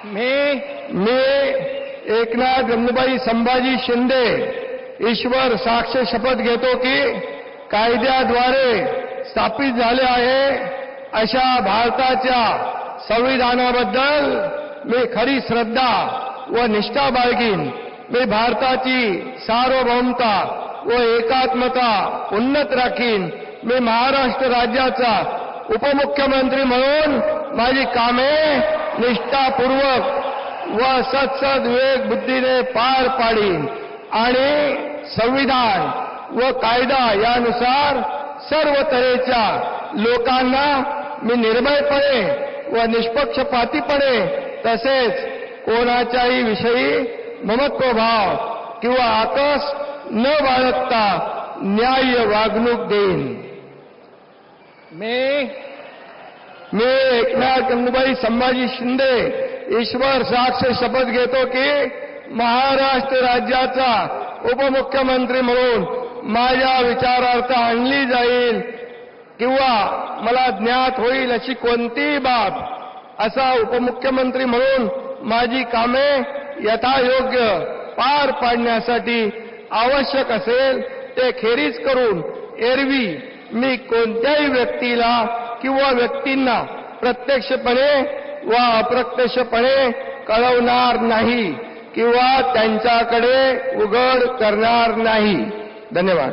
मी एकनाथ गंगूबाई संभाजी शिंदे ईश्वर साक्ष शपथ घेतो की कायद्याद्वारे स्थापित झाले आहे अशा भारताच्या संविधानाबद्दल मी खरी श्रद्धा व निष्ठा बाळगीन. मी भारताची सार्वभौमता व एकात्मता उन्नत राखीन. मी महाराष्ट्र राज्याचा उपमुख्यमंत्री म्हणून माझी कामे निष्ठापूर्वक व सत्सद विवेक बुद्धीने पार पाडीन आणि संविधान व कायदा यानुसार सर्व तऱ्हेच्या लोकांना मी निर्भयपणे व निष्पक्षपातीपणे तसेच कोणाच्याही विषयी ममत्वभाव किंवा आकस न बाळगता न्याय्य वागणूक देईन. मी एकनाथ गंगूबाई संभाजी शिंदे ईश्वर साक्ष शपथ घेतो की महाराष्ट्र राज्याचा उपमुख्यमंत्री म्हणून माझ्या विचारार्थ आणली जाईल किंवा मला ज्ञात होईल अशी कोणतीही बाब असा उपमुख्यमंत्री म्हणून माझी कामे यथायोग्य पार पाडण्यासाठी आवश्यक असेल ते खेरीज करून एरवी मी कोणत्याही व्यक्तीला किंवा व्यक्तींना प्रत्यक्षपणे व अप्रत्यक्षपणे कळवणार नाही किंवा त्यांच्याकडे उघड करणार नाही. धन्यवाद.